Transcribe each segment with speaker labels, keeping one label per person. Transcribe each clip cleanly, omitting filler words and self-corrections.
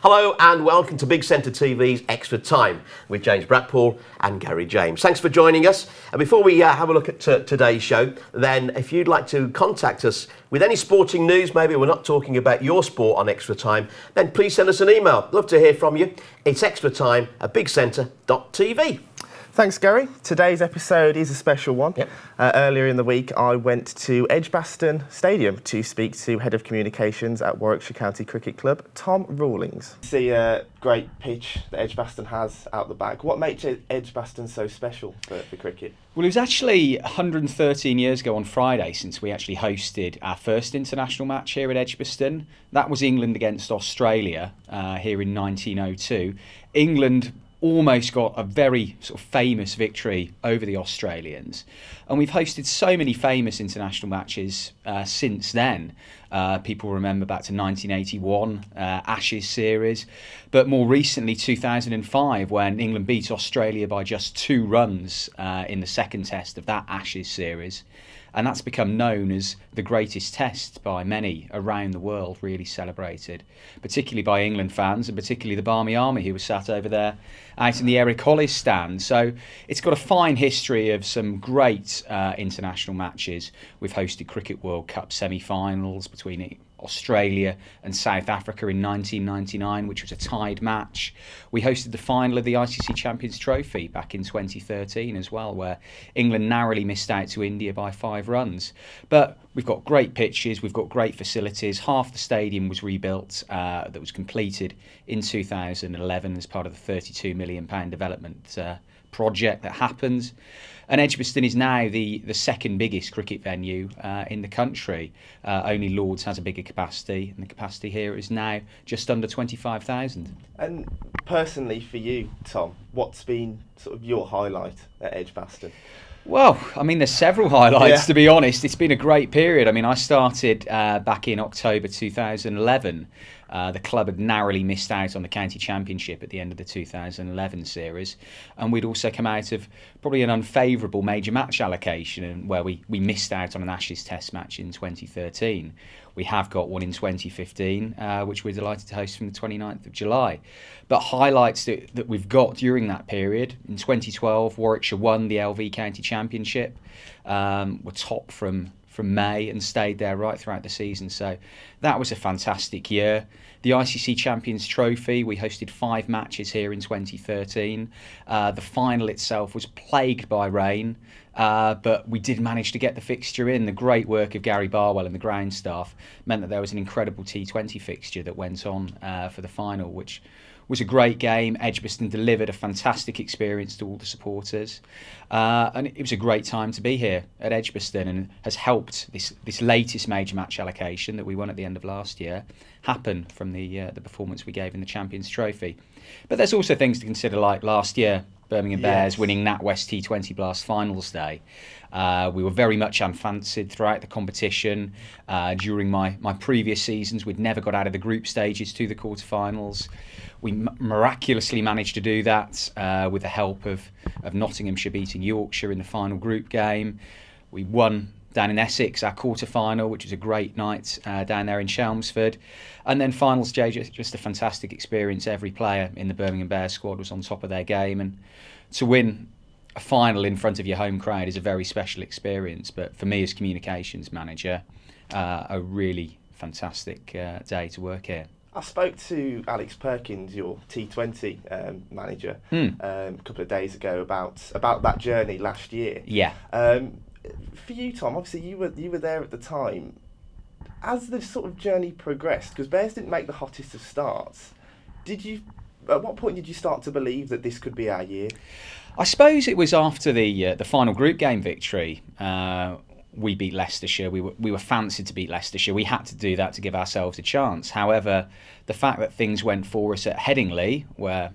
Speaker 1: Hello and welcome to Big Centre TV's Extra Time with James Brackpool and Gary James. Thanks for joining us. And before we have a look at today's show, then if you'd like to contact us with any sporting news, maybe we're not talking about your sport on Extra Time, then please send us an email. Love to hear from you. It's extratime@bigcentre.tv.
Speaker 2: Thanks, Gary. Today's episode is a special one.
Speaker 1: Yep.
Speaker 2: Earlier in the week, I went to Edgbaston Stadium to speak to Head of Communications at Warwickshire County Cricket Club, Tom Rawlings. See a great pitch that Edgbaston has out the back. What makes Edgbaston so special for cricket?
Speaker 3: Well, it was actually 113 years ago on Friday since we actually hosted our first international match here at Edgbaston. That was England against Australia here in 1902. England almost got a very sort of famous victory over the Australians, and we've hosted so many famous international matches since then. People remember back to 1981 Ashes series, but more recently 2005 when England beat Australia by just 2 runs in the second test of that Ashes series. And that's become known as the greatest test by many around the world, really celebrated, particularly by England fans and particularly the Barmy Army who was sat over there out in the Eric Hollis stand. So it's got a fine history of some great international matches. We've hosted Cricket World Cup semi-finals between Australia and South Africa in 1999, which was a tied match. We hosted the final of the ICC Champions Trophy back in 2013 as well, where England narrowly missed out to India by 5 runs. But we've got great pitches, we've got great facilities. Half the stadium was rebuilt, that was completed in 2011 as part of the £32 million development project that happened. And Edgbaston is now the second biggest cricket venue in the country. Only Lords has a bigger capacity, and the capacity here is now just under 25,000.
Speaker 2: And personally for you, Tom, what's been sort of your highlight at Edgbaston?
Speaker 3: Well, I mean, there's several highlights, to be honest. It's been a great period. I mean, I started back in October 2011. The club had narrowly missed out on the county championship at the end of the 2011 series, and we'd also come out of probably an unfavourable major match allocation where we missed out on an Ashes Test match in 2013. We have got one in 2015, which we're delighted to host from the 29th of July. But highlights that we've got during that period: in 2012, Warwickshire won the LV County Championship. Were top from May and stayed there right throughout the season. So that was a fantastic year. The ICC Champions Trophy, we hosted 5 matches here in 2013. The final itself was plagued by rain, but we did manage to get the fixture in. The great work of Gary Barwell and the ground staff meant that there was an incredible T20 fixture that went on for the final, which was a great game. Edgbaston delivered a fantastic experience to all the supporters, and it was a great time to be here at Edgbaston, and has helped this latest major match allocation that we won at the end of last year happen from the performance we gave in the Champions Trophy. But there's also things to consider, like last year, Birmingham Bears winning NatWest T20 Blast Finals Day. We were very much unfancied throughout the competition. During my previous seasons, we'd never got out of the group stages to the quarterfinals. We miraculously managed to do that with the help of Nottinghamshire beating Yorkshire in the final group game. We won down in Essex our quarter-final, which was a great night down there in Chelmsford. And then finals day, just a fantastic experience. Every player in the Birmingham Bears squad was on top of their game, and to win a final in front of your home crowd is a very special experience. But for me as communications manager, a really fantastic day to work here.
Speaker 2: I spoke to Alex Perkins, your T20 manager, a couple of days ago about that journey last year.
Speaker 3: Yeah.
Speaker 2: For you, Tom, obviously you were there at the time. As the sort of journey progressed, because Bears didn't make the hottest of starts, at what point did you start to believe that this could be our year?
Speaker 3: I suppose it was after the final group game victory. We beat Leicestershire. We were fancied to beat Leicestershire. We had to do that to give ourselves a chance. However, the fact that things went for us at Headingley, where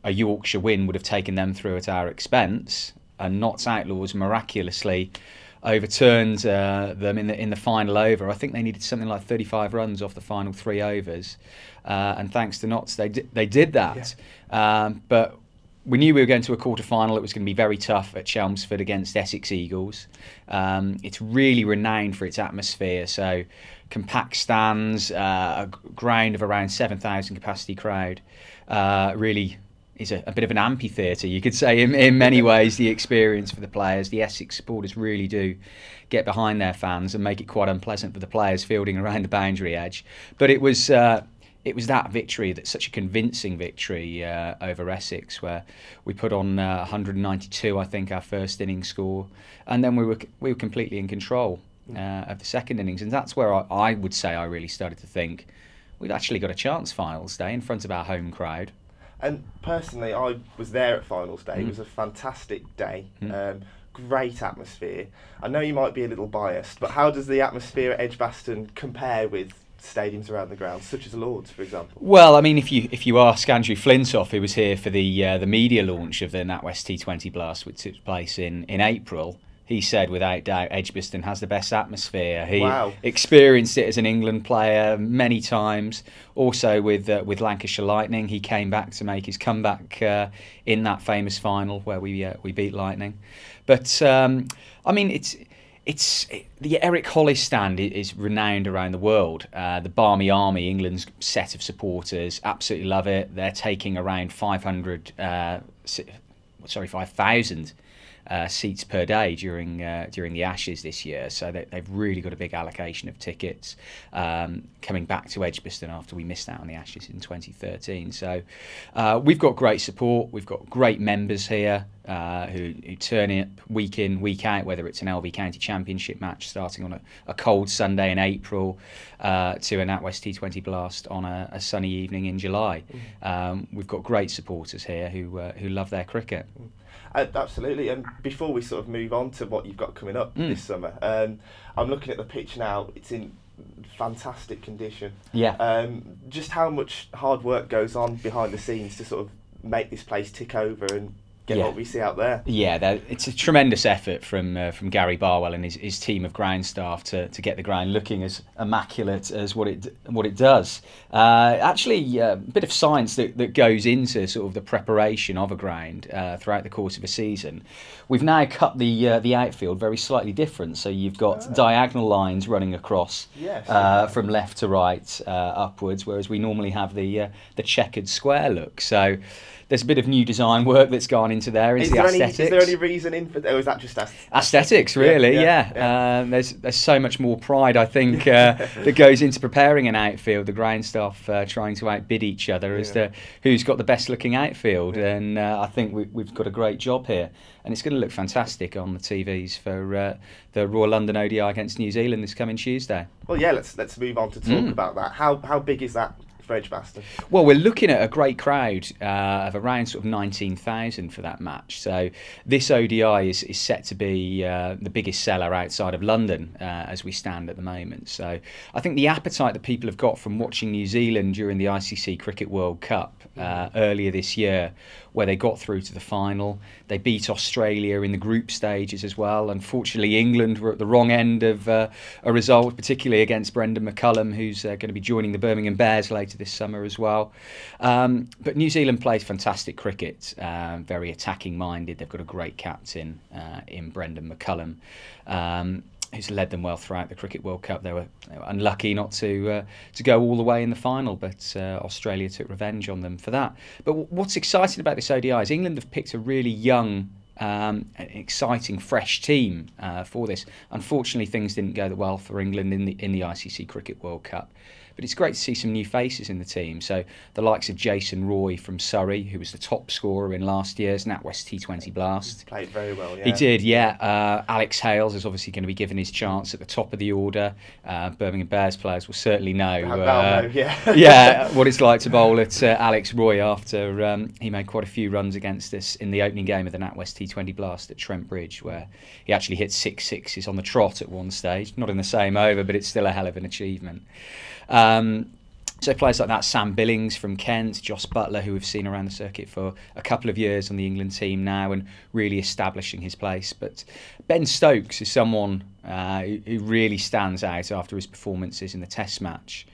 Speaker 3: a Yorkshire win would have taken them through at our expense, and Notts Outlaws miraculously overturned them in the final over. I think they needed something like 35 runs off the final 3 overs, and thanks to Notts, they did that. Yeah. But we knew we were going to a quarter-final. It was going to be very tough at Chelmsford against Essex Eagles. It's really renowned for its atmosphere, so compact stands, a ground of around 7,000 capacity crowd, really is a bit of an amphitheatre, you could say, in many ways, the experience for the players. The Essex supporters really do get behind their fans and make it quite unpleasant for the players fielding around the boundary edge. But it was that victory, that's such a convincing victory over Essex, where we put on 192, I think, our first innings score, and then we were completely in control of the second innings, and that's where I would say I really started to think we've actually got a chance finals day in front of our home crowd.
Speaker 2: And personally, I was there at finals day. It was a fantastic day. Great atmosphere. I know you might be a little biased, but how does the atmosphere at Edgbaston compare with stadiums around the ground, such as Lord's, for example?
Speaker 3: Well, I mean, if you ask Andrew Flintoff, who was here for the media launch of the NatWest T20 Blast, which took place in April, he said without doubt Edgbaston has the best atmosphere. He experienced it as an England player many times. Also with Lancashire Lightning, he came back to make his comeback in that famous final where we beat Lightning. But I mean, it's the Eric Hollis stand is renowned around the world. The Barmy Army, England's set of supporters, absolutely love it. They're taking around 5,000 seats per day during the Ashes this year, so they've really got a big allocation of tickets coming back to Edgbaston after we missed out on the Ashes in 2013. So we've got great support, we've got great members here who turn up week in, week out, whether it's an LV County Championship match starting on a cold Sunday in April to a NatWest T20 Blast on a sunny evening in July. We've got great supporters here who love their cricket.
Speaker 2: Absolutely. And before we sort of move on to what you've got coming up this summer, I'm looking at the pitch now. It's in fantastic condition.
Speaker 3: Yeah.
Speaker 2: Just how much hard work goes on behind the scenes to sort of make this place tick over and get what we see out there? Yeah,
Speaker 3: it's a tremendous effort from Gary Barwell and his team of ground staff to get the ground looking as immaculate as what it does. Actually, a bit of science that goes into sort of the preparation of a ground throughout the course of a season. We've now cut the outfield very slightly different, so you've got diagonal lines running across from left to right upwards, whereas we normally have the checkered square look. So there's a bit of new design work that's gone into there, into the aesthetics.
Speaker 2: Is there any reason in for that, or is that just
Speaker 3: aesthetics? Really, yeah. There's so much more pride, I think, that goes into preparing an outfield. The ground staff trying to outbid each other as to who's got the best looking outfield, and I think we've got a great job here, and it's going to look fantastic on the TVs for the Royal London ODI against New Zealand this coming Tuesday.
Speaker 2: Well, yeah, let's move on to talk about that. How big is that for Edgbaston?
Speaker 3: Well, we're looking at a great crowd of around sort of 19,000 for that match. So this ODI is set to be the biggest seller outside of London as we stand at the moment. So I think the appetite that people have got from watching New Zealand during the ICC Cricket World Cup earlier this year, where they got through to the final. They beat Australia in the group stages as well. Unfortunately, England were at the wrong end of a result, particularly against Brendan McCullum, who's going to be joining the Birmingham Bears later this summer as well. But New Zealand plays fantastic cricket, very attacking minded. They've got a great captain in Brendan McCullum, who's led them well throughout the Cricket World Cup. They were unlucky not to go all the way in the final, but Australia took revenge on them for that. But what's exciting about this ODI is England have picked a really young, exciting, fresh team for this. Unfortunately, things didn't go that well for England in the ICC Cricket World Cup. But it's great to see some new faces in the team. So the likes of Jason Roy from Surrey, who was the top scorer in last year's NatWest T20 Blast.
Speaker 2: Played very well, yeah.
Speaker 3: He did, yeah. Alex Hales is obviously going to be given his chance at the top of the order. Birmingham Bears players will certainly know, what it's like to bowl at Alex Roy after he made quite a few runs against us in the opening game of the NatWest T20 Blast at Trent Bridge, where he actually hit 6 sixes on the trot at one stage. Not in the same over, but it's still a hell of an achievement. So players like that, Sam Billings from Kent, Joss Butler, who we've seen around the circuit for a couple of years on the England team now and really establishing his place. But Ben Stokes is someone who really stands out after his performances in the Test match,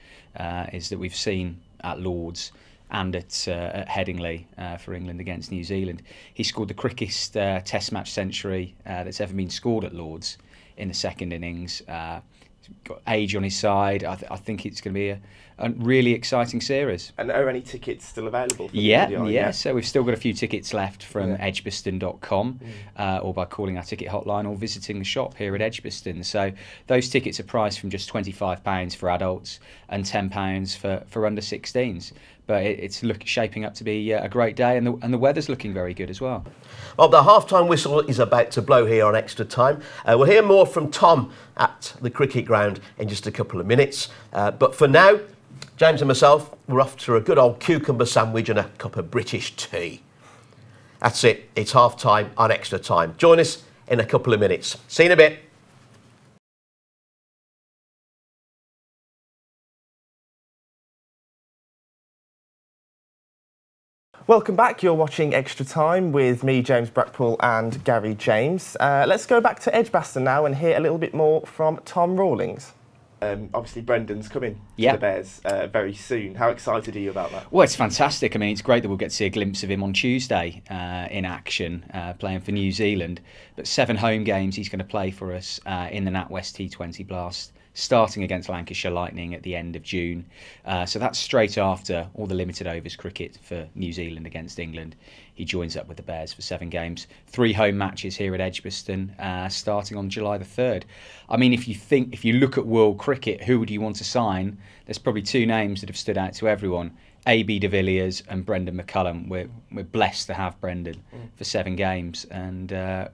Speaker 3: is that we've seen at Lord's. and at Headingley for England against New Zealand. He scored the quickest Test match century that's ever been scored at Lords in the second innings. Got age on his side. I think it's going to be a really exciting series.
Speaker 2: And are any tickets still available? For
Speaker 3: yeah. So we've still got a few tickets left from edgbaston.com or by calling our ticket hotline or visiting the shop here at Edgbaston. So those tickets are priced from just £25 for adults and £10 for under 16s. But it's shaping up to be a great day, and the weather's looking very good as well.
Speaker 1: Well, the half-time whistle is about to blow here on Extra Time. We'll hear more from Tom at the cricket ground in just a couple of minutes. But for now, James and myself, we're off to a good old cucumber sandwich and a cup of British tea. That's it. It's half-time on Extra Time. Join us in a couple of minutes. See you in a bit.
Speaker 2: Welcome back. You're watching Extra Time with me, James Brackpool, and Gary James. Let's go back to Edgbaston now and hear a little bit more from Tom Rawlings. Obviously, Brendan's coming to the Bears very soon. How excited are you about that?
Speaker 3: Well, it's fantastic. I mean, it's great that we'll get to see a glimpse of him on Tuesday in action, playing for New Zealand. But 7 home games he's going to play for us in the NatWest T20 Blast, starting against Lancashire Lightning at the end of June. So that's straight after all the limited overs cricket for New Zealand against England. He joins up with the Bears for 7 games. 3 home matches here at Edgbaston, starting on July the 3rd. I mean, if you look at world cricket, who would you want to sign? There's probably 2 names that have stood out to everyone. A.B. de Villiers and Brendan McCullum. We're blessed to have Brendan for 7 games, and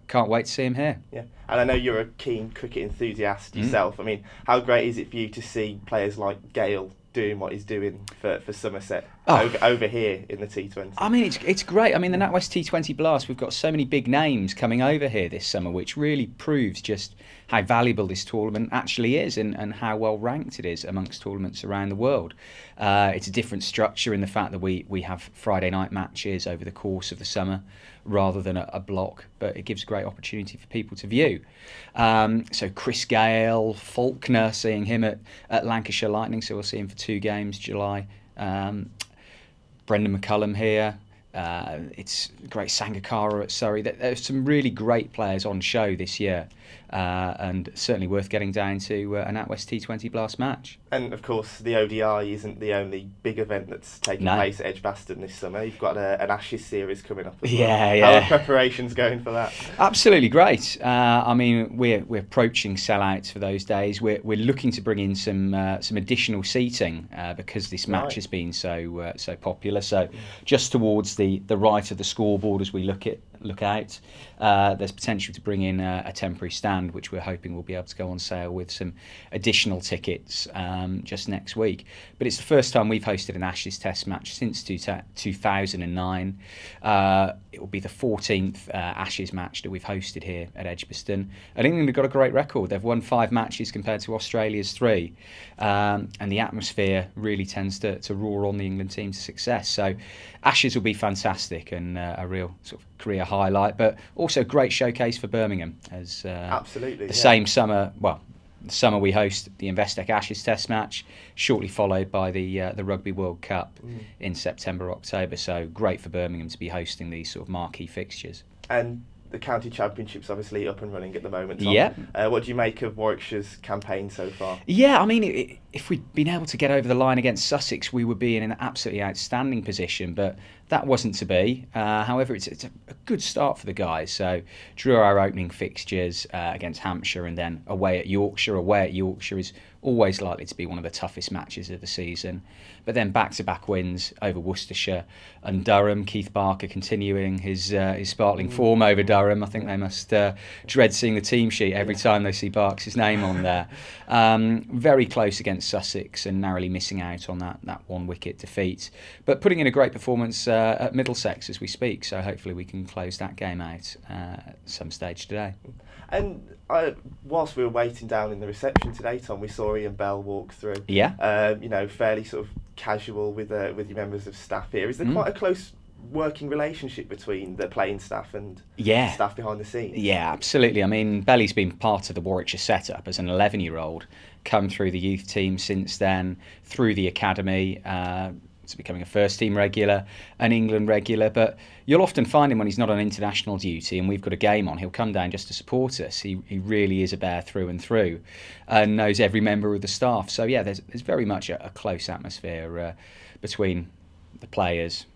Speaker 3: can't wait to see him here. Yeah,
Speaker 2: and I know you're a keen cricket enthusiast yourself. I mean, how great is it for you to see players like Gale doing what he's doing for Somerset over here in the T20?
Speaker 3: I mean, it's great. I mean, the NatWest T20 Blast, we've got so many big names coming over here this summer, which really proves just how valuable this tournament actually is, and how well ranked it is amongst tournaments around the world. It's a different structure in the fact that we have Friday night matches over the course of the summer rather than a block, but it gives a great opportunity for people to view. So Chris Gale, Faulkner, seeing him at Lancashire Lightning, so we'll see him for 2 games, July. Brendan McCullum here. It's great Sangakkara at Surrey. There's some really great players on show this year, and certainly worth getting down to an NatWest T20 Blast match.
Speaker 2: And of course, the ODI isn't the only big event that's taking place at Edgbaston this summer. You've got an Ashes series coming up as well. How are preparations going for that?
Speaker 3: Absolutely great. I mean, we're approaching sellouts for those days. We're looking to bring in some additional seating because this match has been so popular. So just towards the right of the scoreboard as we look out, there's potential to bring in a temporary stand, which we're hoping will be able to go on sale with some additional tickets just next week. But it's the first time we've hosted an Ashes Test match since 2009. It will be the 14th Ashes match that we've hosted here at Edgbaston. And England have got a great record. They've won 5 matches compared to Australia's 3. And the atmosphere really tends to roar on the England team to success. So Ashes will be fantastic and a real sort of career highlight, but also a great showcase for Birmingham as
Speaker 2: absolutely
Speaker 3: the same summer. Well, the summer we host the Investec Ashes Test match, shortly followed by the Rugby World Cup in September, October. So great for Birmingham to be hosting these sort of marquee fixtures.
Speaker 2: And the county championship's obviously up and running at the moment, Tom.
Speaker 3: Yeah.
Speaker 2: What do you make of Warwickshire's campaign so far?
Speaker 3: Yeah, I mean, if we'd been able to get over the line against Sussex, we would be in an absolutely outstanding position, but that wasn't to be. However, it's a good start for the guys. So drew our opening fixtures against Hampshire and then away at Yorkshire. Away at Yorkshire is always likely to be one of the toughest matches of the season. But then back-to-back wins over Worcestershire and Durham. Keith Barker continuing his sparkling form over Durham. I think they must dread seeing the team sheet every time they see Barks' name on there. Very close against Sussex and narrowly missing out on that 1-wicket defeat. But putting in a great performance at Middlesex as we speak. So hopefully we can close that game out at some stage today.
Speaker 2: And whilst we were waiting down in the reception today, Tom, we saw Ian Bell walk through.
Speaker 3: Yeah.
Speaker 2: Fairly sort of casual with your members of staff here. Is there quite a close working relationship between the playing staff and staff behind the scenes?
Speaker 3: Yeah, absolutely. I mean, Belly's been part of the Warwickshire setup as an 11-year-old, come through the youth team since then, through the academy. to becoming a first team regular, an England regular, but you'll often find him when he's not on international duty and we've got a game on, he'll come down just to support us. He really is a bear through and through and knows every member of the staff. So yeah, there's very much a close atmosphere between the players,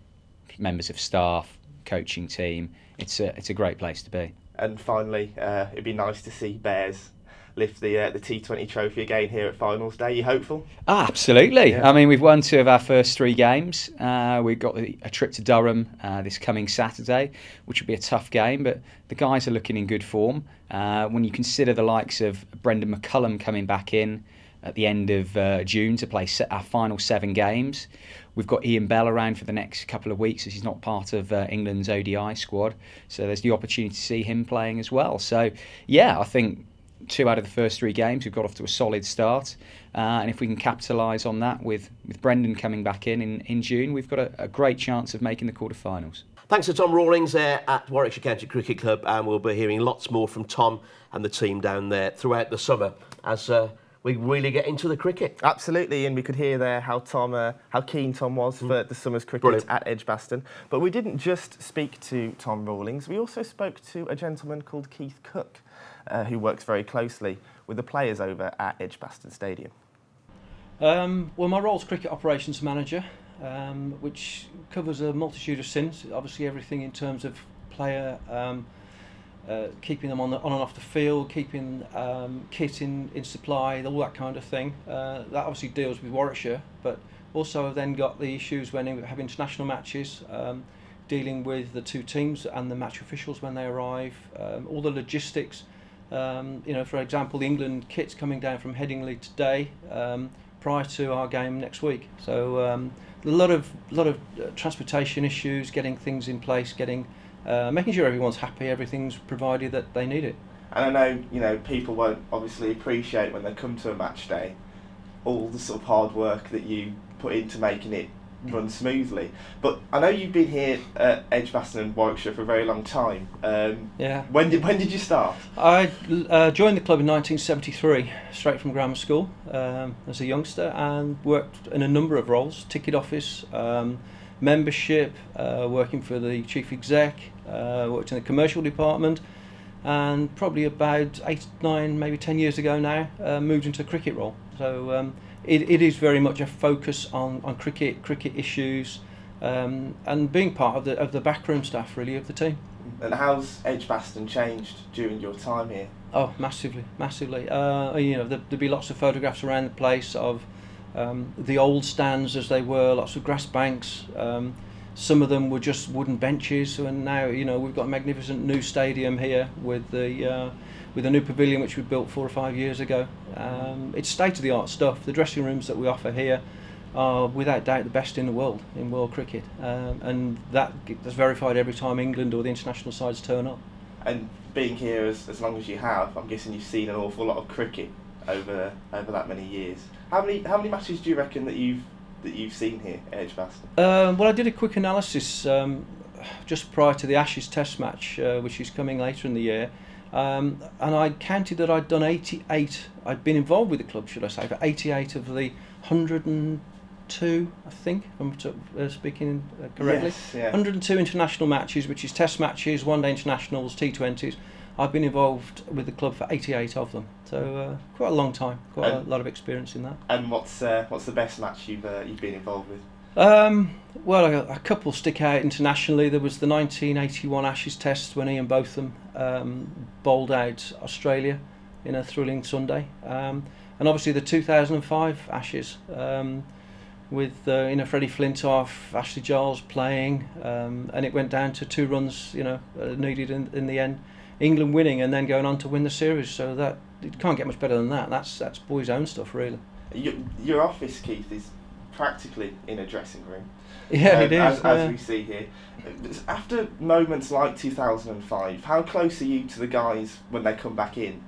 Speaker 3: members of staff, coaching team. It's a great place to be.
Speaker 2: And finally, it'd be nice to see Bears lift the T20 trophy again here at finals day. You hopeful?
Speaker 3: Absolutely.
Speaker 2: Yeah.
Speaker 3: I mean, we've won 2 of our first 3 games. We've got a trip to Durham this coming Saturday, which will be a tough game, but the guys are looking in good form. When you consider the likes of Brendan McCullum coming back in at the end of June to play our final 7 games. We've got Ian Bell around for the next couple of weeks as he's not part of England's ODI squad. So there's the opportunity to see him playing as well. So, yeah, I think 2 out of the first 3 games, we've got off to a solid start. And if we can capitalise on that with Brendan coming back in June, we've got a great chance of making the quarter-finals.
Speaker 1: Thanks to Tom Rawlings there at Warwickshire County Cricket Club, and we'll be hearing lots more from Tom and the team down there throughout the summer as we really get into the cricket.
Speaker 2: Absolutely, and we could hear there how keen Tom was for the summer's cricket
Speaker 1: Brilliant.
Speaker 2: at Edgbaston. But we didn't just speak to Tom Rawlings, we also spoke to a gentleman called Keith Cook, who works very closely with the players over at Edgbaston Stadium.
Speaker 4: Well, my role is cricket operations manager, which covers a multitude of sins. Obviously, everything in terms of player, keeping them on and off the field, keeping kit in supply, all that kind of thing. That obviously deals with Warwickshire, but also I've then got the issues when we have international matches, dealing with the 2 teams and the match officials when they arrive, all the logistics. For example, the England kit's coming down from Headingley today, prior to our game next week. So a lot of transportation issues, getting things in place, making sure everyone's happy, everything's provided that they need it.
Speaker 2: And I know, people won't obviously appreciate when they come to a match day all the sort of hard work that you put into making it run smoothly. But I know you've been here at Edgbaston and Warwickshire for a very long time.
Speaker 4: Yeah.
Speaker 2: When did you start?
Speaker 4: I joined the club in 1973, straight from grammar school as a youngster, and worked in a number of roles: ticket office, membership, working for the chief exec, worked in the commercial department, and probably about 8, 9, maybe 10 years ago now, moved into a cricket role. So it is very much a focus on cricket issues, and being part of the backroom staff really of the team.
Speaker 2: And how's Edgbaston changed during your time here?
Speaker 4: Oh, massively. There'd be lots of photographs around the place of the old stands as they were, lots of grass banks. Some of them were just wooden benches, and now we've got a magnificent new stadium here with a new pavilion which we built 4 or 5 years ago. It's state-of-the-art stuff. The dressing rooms that we offer here are without doubt the best in the world in world cricket, and that's verified every time England or the international sides turn up.
Speaker 2: And being here as long as you have, I'm guessing you've seen an awful lot of cricket over that many years. How many matches do you reckon that you've seen here at Edgbaston?
Speaker 4: Well, I did a quick analysis just prior to the Ashes Test match, which is coming later in the year, and I counted that I'd done 88. I'd been involved with the club, should I say, for 88 of the 102, I think, if I'm speaking correctly.
Speaker 2: Yes, yeah.
Speaker 4: 102 international matches, which is Test matches, one-day internationals, T20s. I've been involved with the club for 88 of them, so quite a long time, quite a lot of experience in that.
Speaker 2: And what's the best match you've been involved with?
Speaker 4: Well, a couple stick out internationally. There was the 1981 Ashes Test when Ian Botham bowled out Australia in a thrilling Sunday, and obviously the 2005 Ashes with Freddie Flintoff, Ashley Giles playing, and it went down to 2 runs needed in the end. England winning and then going on to win the series, so that it can't get much better than that. That's boys' own stuff, really.
Speaker 2: Your office, Keith, is practically in a dressing room.
Speaker 4: Yeah, it is.
Speaker 2: As we see here. After moments like 2005, how close are you to the guys when they come back in?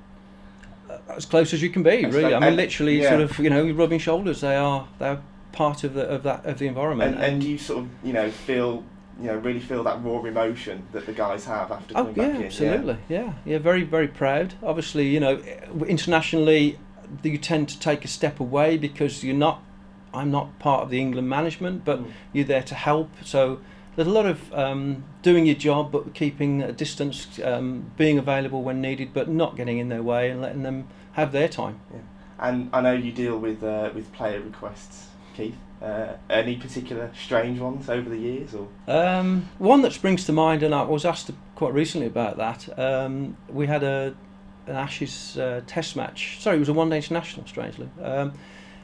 Speaker 4: As close as you can be, really. I mean, literally, sort of, rubbing shoulders. They're part of the environment.
Speaker 2: And do you sort of, feel? Really feel that raw emotion that the guys have after coming back in.
Speaker 4: Absolutely. Yeah, very, very proud. Obviously, internationally, you tend to take a step away because you're not I'm not part of the England management, but you're there to help. So there's a lot of doing your job, but keeping a distance, being available when needed, but not getting in their way and letting them have their time.
Speaker 2: Yeah. And I know you deal with player requests, Keith. Any particular strange ones over the years, or?
Speaker 4: One that springs to mind, and I was asked quite recently about that. We had an Ashes Test match. Sorry, it was a one-day international, strangely,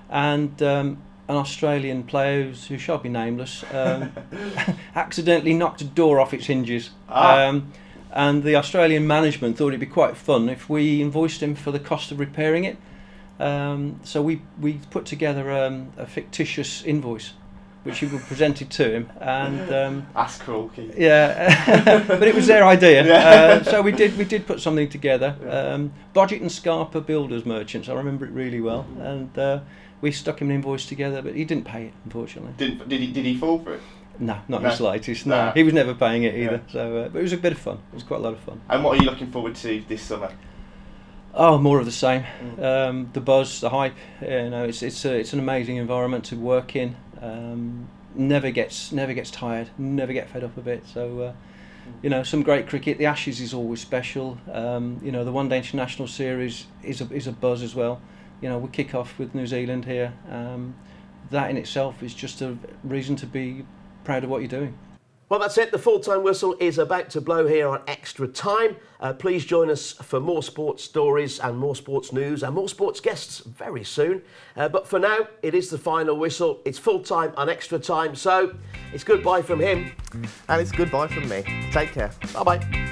Speaker 4: and an Australian player who shall be nameless accidentally knocked a door off its hinges. And the Australian management thought it'd be quite fun if we invoiced him for the cost of repairing it. So we put together a fictitious invoice, which we presented to him, and
Speaker 2: that's cool, Keith.
Speaker 4: Yeah, but it was their idea.
Speaker 2: Yeah.
Speaker 4: So we did put something together. Bodgett and Scarpa Builders Merchants. I remember it really well, and we stuck him an invoice together, but he didn't pay it, unfortunately.
Speaker 2: Did he fall for it?
Speaker 4: No, not in the slightest. No, he was never paying it either. Yeah. So, but it was a bit of fun. It was quite a lot of fun.
Speaker 2: And what are you looking forward to this summer?
Speaker 4: Oh, more of the same. The buzz, the hype. You know, it's an amazing environment to work in. Never gets tired. Never get fed up of it. So, you know, some great cricket. The Ashes is always special. You know, the One Day International Series is a buzz as well. You know, we kick off with New Zealand here. That in itself is just a reason to be proud of what you're doing.
Speaker 1: Well, that's it. The full-time whistle is about to blow here on Extra Time. Please join us for more sports stories and more sports news and more sports guests very soon. But for now, it is the final whistle. It's full-time on Extra Time. So it's goodbye from him.
Speaker 2: And it's goodbye from me. Take care.
Speaker 1: Bye-bye.